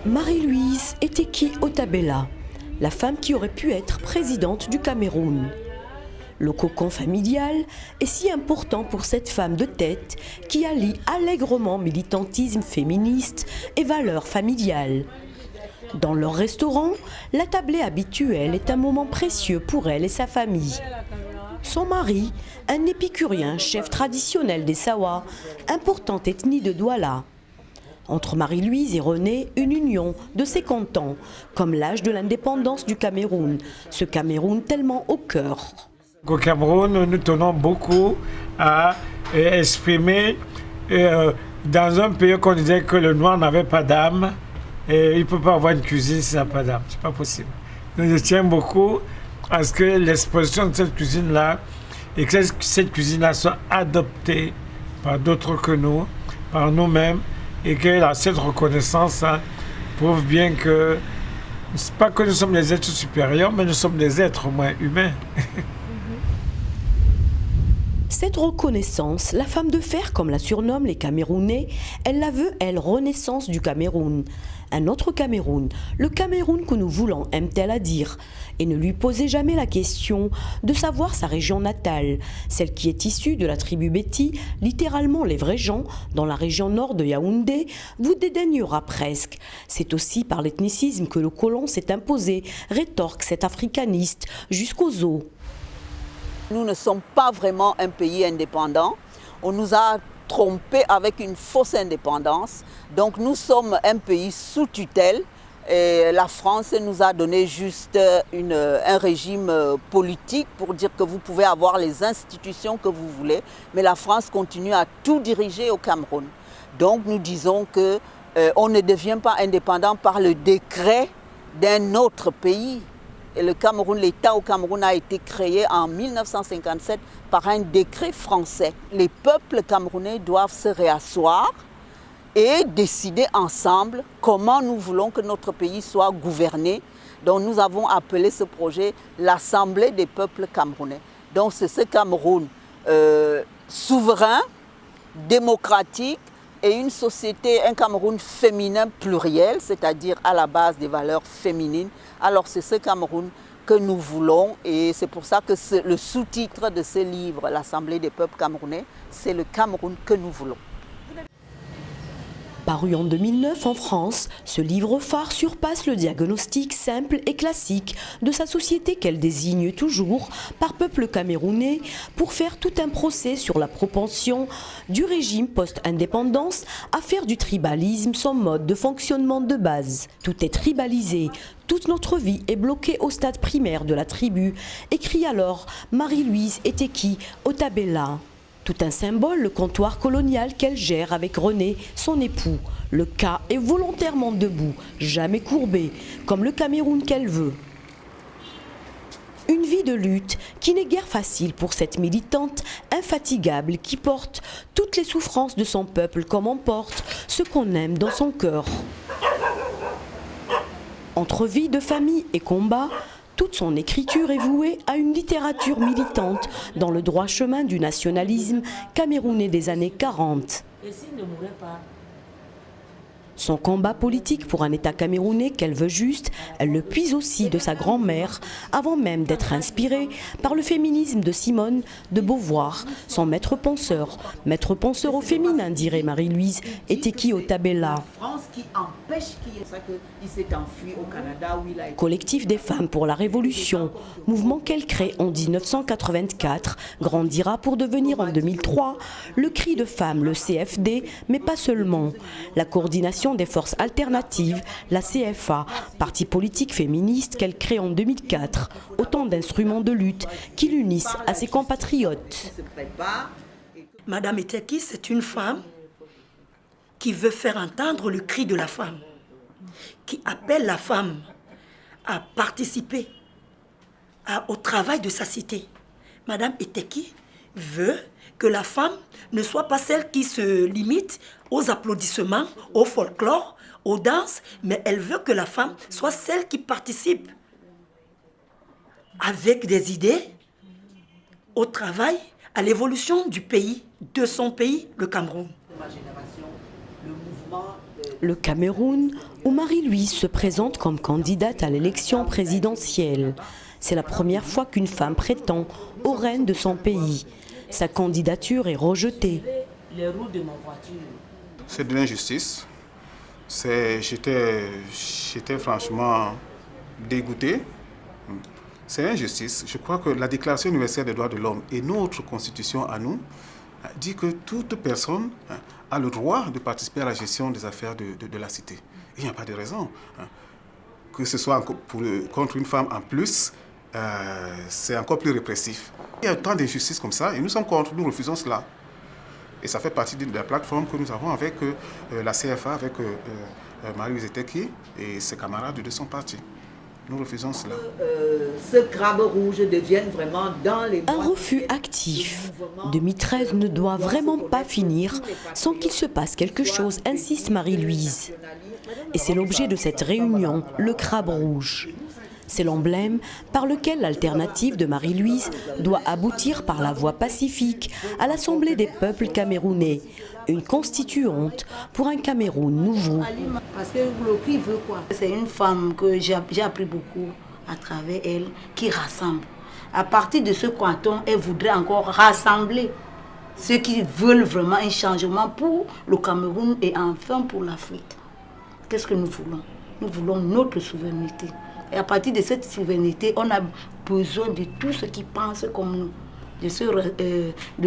Marie-Louise Eteki Otabella, la femme qui aurait pu être présidente du Cameroun. Le cocon familial est si important pour cette femme de tête qui allie allègrement militantisme féministe et valeurs familiales. Dans leur restaurant, la tablée habituelle est un moment précieux pour elle et sa famille. Son mari, un épicurien chef traditionnel des Sawa, importante ethnie de Douala. Entre Marie-Louise et René, une union de 50 ans, comme l'âge de l'indépendance du Cameroun, ce Cameroun tellement au cœur. Au Cameroun, nous tenons beaucoup à exprimer, dans un pays qu'on disait que le noir n'avait pas d'âme, et il ne peut pas avoir une cuisine s'il n'a pas d'âme, c'est pas possible. Nous tiens beaucoup à ce que l'exposition de cette cuisine-là, et que cette cuisine-là soit adoptée par d'autres que nous, par nous-mêmes, et que cette reconnaissance prouve bien que, c'est pas que nous sommes des êtres supérieurs, mais nous sommes des êtres au moins humains. Cette reconnaissance, la femme de fer, comme la surnomment les Camerounais, elle la veut, elle, renaissance du Cameroun. Un autre Cameroun, le Cameroun que nous voulons, aime-t-elle à dire, et ne lui posez jamais la question de savoir sa région natale, celle qui est issue de la tribu Beti, littéralement les vrais gens, dans la région nord de Yaoundé, vous dédaignera presque. C'est aussi par l'ethnicisme que le colon s'est imposé, rétorque cet africaniste, jusqu'aux os. Nous ne sommes pas vraiment un pays indépendant. On nous a trompés avec une fausse indépendance. Donc nous sommes un pays sous tutelle. Et la France nous a donné juste un régime politique pour dire que vous pouvez avoir les institutions que vous voulez. Mais la France continue à tout diriger au Cameroun. Donc nous disons qu'on ne devient pas indépendant par le décret d'un autre pays. Et le Cameroun, l'État au Cameroun a été créé en 1957 par un décret français. Les peuples camerounais doivent se réasseoir et décider ensemble comment nous voulons que notre pays soit gouverné. Donc nous avons appelé ce projet l'Assemblée des peuples camerounais. Donc c'est ce Cameroun souverain, démocratique et une société, un Cameroun féminin pluriel, c'est-à-dire à la base des valeurs féminines. Alors c'est ce Cameroun que nous voulons et c'est pour ça que le sous-titre de ce livre, l'Assemblée des peuples camerounais, c'est le Cameroun que nous voulons. Paru en 2009 en France, ce livre phare surpasse le diagnostic simple et classique de sa société qu'elle désigne toujours par peuple camerounais pour faire tout un procès sur la propension du régime post-indépendance à faire du tribalisme son mode de fonctionnement de base. Tout est tribalisé, toute notre vie est bloquée au stade primaire de la tribu, écrit alors Marie-Louise Eteki Otabella. Tout un symbole, le comptoir colonial qu'elle gère avec René, son époux. Le cas est volontairement debout, jamais courbé, comme le Cameroun qu'elle veut. Une vie de lutte qui n'est guère facile pour cette militante infatigable qui porte toutes les souffrances de son peuple comme on porte ce qu'on aime dans son cœur. Entre vie de famille et combat, toute son écriture est vouée à une littérature militante dans le droit chemin du nationalisme camerounais des années 40. Son combat politique pour un État camerounais qu'elle veut juste, elle le puise aussi de sa grand-mère, avant même d'être inspirée par le féminisme de Simone de Beauvoir, son maître penseur au féminin, dirait Marie-Louise Eteki Otabella. Collectif des femmes pour la Révolution, mouvement qu'elle crée en 1984, grandira pour devenir en 2003 le cri de femmes, le CFD, mais pas seulement. La coordination des forces alternatives, la CFA, parti politique féministe qu'elle crée en 2004, autant d'instruments de lutte qui l'unissent à ses compatriotes. Madame Eteki, c'est une femme qui veut faire entendre le cri de la femme, qui appelle la femme à participer au travail de sa cité. Madame Eteki veut que la femme ne soit pas celle qui se limite aux applaudissements, au folklore, aux danses, mais elle veut que la femme soit celle qui participe avec des idées au travail, à l'évolution du pays, de son pays, le Cameroun. Le Cameroun, où Marie-Louise se présente comme candidate à l'élection présidentielle. C'est la première fois qu'une femme prétend au règne de son pays. Sa candidature est rejetée. C'est de l'injustice. J'étais franchement dégoûté. C'est l'injustice. Je crois que la Déclaration universelle des droits de l'homme et notre constitution à nous dit que toute personne a le droit de participer à la gestion des affaires de la cité. Il n'y a pas de raison. Que ce soit contre une femme en plus, c'est encore plus répressif. Il y a tant d'injustices comme ça et nous sommes contre, nous refusons cela. Et ça fait partie de la plateforme que nous avons avec la CFA, avec Marie-Louise Eteki et ses camarades de son parti. Nous refusons cela. Ce crabe rouge devienne vraiment dans les... Un refus actif. 2013 ne doit vraiment pas finir sans qu'il se passe quelque chose, insiste Marie-Louise. Et c'est l'objet de cette réunion, le crabe rouge. C'est l'emblème par lequel l'alternative de Marie-Louise doit aboutir par la voie pacifique à l'Assemblée des peuples camerounais, une constituante pour un Cameroun nouveau. Parce que le prix veut quoi? C'est une femme que j'ai appris beaucoup à travers elle, qui rassemble. À partir de ce canton, elle voudrait encore rassembler ceux qui veulent vraiment un changement pour le Cameroun et enfin pour l'Afrique. Qu'est-ce que nous voulons? Nous voulons notre souveraineté. Et à partir de cette souveraineté, on a besoin de tous ceux qui pensent comme nous, de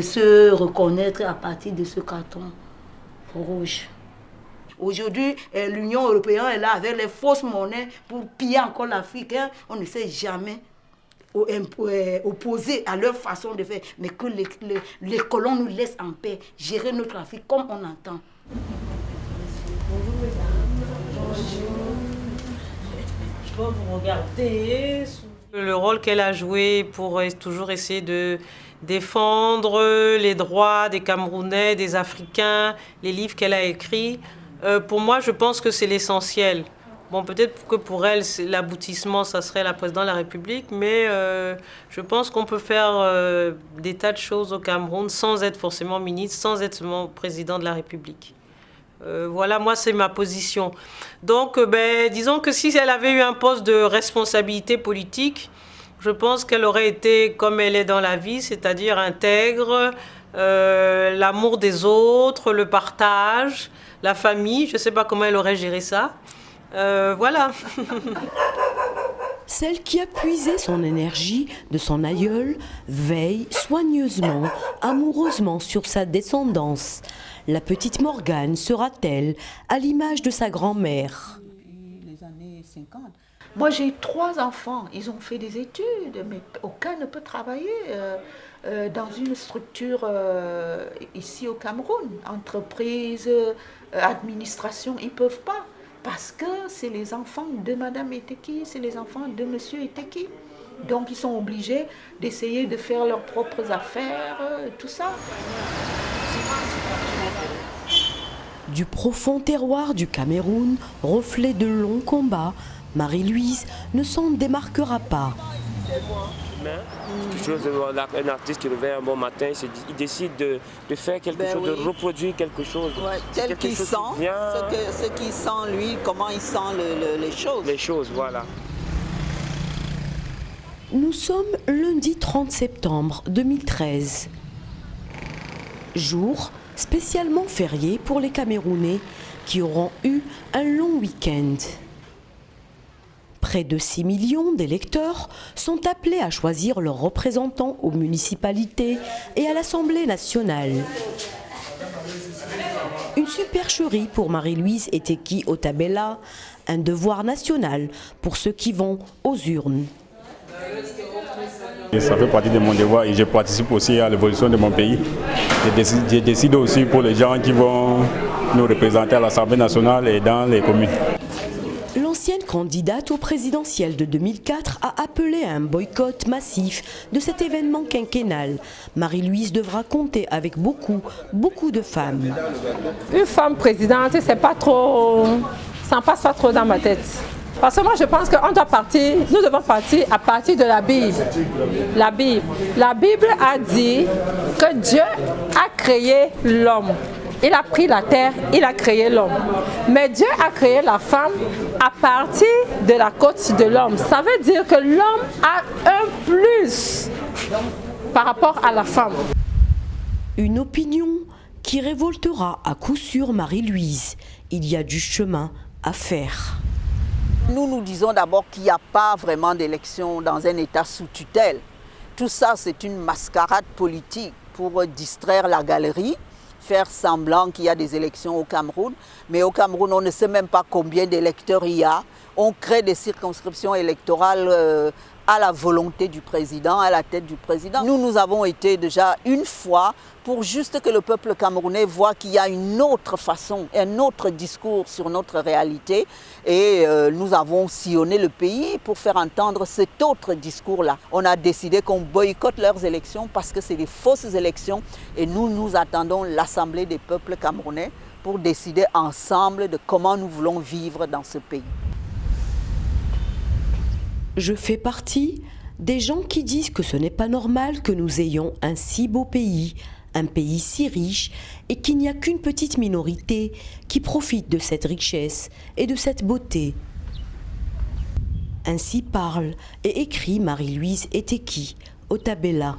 se reconnaître à partir de ce carton rouge. Aujourd'hui, l'Union européenne est là avec les fausses monnaies pour piller encore l'Afrique. On ne sait jamais opposer à leur façon de faire, mais que les colons nous laissent en paix, gérer notre Afrique comme on entend. Vous regardez le rôle qu'elle a joué pour toujours essayer de défendre les droits des Camerounais, des Africains, les livres qu'elle a écrits. Pour moi, je pense que c'est l'essentiel. Bon, peut-être que pour elle, l'aboutissement, ça serait la présidente de la République, mais je pense qu'on peut faire des tas de choses au Cameroun sans être forcément ministre, sans être seulement président de la République. Voilà, moi, c'est ma position. Donc, disons que si elle avait eu un poste de responsabilité politique, je pense qu'elle aurait été comme elle est dans la vie, c'est-à-dire intègre, l'amour des autres, le partage, la famille. Je ne sais pas comment elle aurait géré ça. Voilà. Celle qui a puisé son énergie de son aïeul veille soigneusement, amoureusement sur sa descendance. La petite Morgane sera-t-elle à l'image de sa grand-mère? Les années 50. Moi, j'ai 3 enfants. Ils ont fait des études, mais aucun ne peut travailler dans une structure ici au Cameroun. Entreprise, administration, ils ne peuvent pas. Parce que c'est les enfants de Madame Eteki, c'est les enfants de Monsieur Eteki. Donc, ils sont obligés d'essayer de faire leurs propres affaires, tout ça. Du profond terroir du Cameroun, reflet de longs combats, Marie-Louise ne s'en démarquera pas. Un artiste qui revient un bon matin, il décide de faire quelque chose, de reproduire quelque chose. Ouais, tel qu'il sent, ce qu'il sent lui, comment il sent les choses. Les choses, voilà. Nous sommes lundi 30 septembre 2013. Jour spécialement férié pour les Camerounais qui auront eu un long week-end. Près de 6 millions d'électeurs sont appelés à choisir leurs représentants aux municipalités et à l'Assemblée nationale. Une supercherie pour Marie-Louise Eteki Otabella, un devoir national pour ceux qui vont aux urnes. Et ça fait partie de mon devoir et je participe aussi à l'évolution de mon pays. Je décide aussi pour les gens qui vont nous représenter à l'Assemblée nationale et dans les communes. L'ancienne candidate au présidentiel de 2004 a appelé à un boycott massif de cet événement quinquennal. Marie-Louise devra compter avec beaucoup de femmes. Une femme présidente, c'est pas trop, ça ne passe pas trop dans ma tête. Parce que moi je pense qu'on doit partir, nous devons partir à partir de la Bible. La Bible a dit que Dieu a créé l'homme il a pris la terre, il a créé l'homme. Mais Dieu a créé la femme à partir de la côte de l'homme. Ça veut dire que l'homme a un plus par rapport à la femme. Une opinion qui révoltera à coup sûr Marie-Louise. Il y a du chemin à faire. Nous disons d'abord qu'il n'y a pas vraiment d'élection dans un État sous tutelle. Tout ça, c'est une mascarade politique pour distraire la galerie, faire semblant qu'il y a des élections au Cameroun. Mais au Cameroun, on ne sait même pas combien d'électeurs il y a. On crée des circonscriptions électorales à la volonté du président, à la tête du président. Nous avons été déjà une fois pour juste que le peuple camerounais voit qu'il y a une autre façon, un autre discours sur notre réalité. Et nous avons sillonné le pays pour faire entendre cet autre discours-là. On a décidé qu'on boycotte leurs élections parce que c'est des fausses élections. Et nous attendons l'Assemblée des peuples camerounais pour décider ensemble de comment nous voulons vivre dans ce pays. Je fais partie des gens qui disent que ce n'est pas normal que nous ayons un si beau pays, un pays si riche, et qu'il n'y a qu'une petite minorité qui profite de cette richesse et de cette beauté. Ainsi parle et écrit Marie-Louise Eteki Otabella.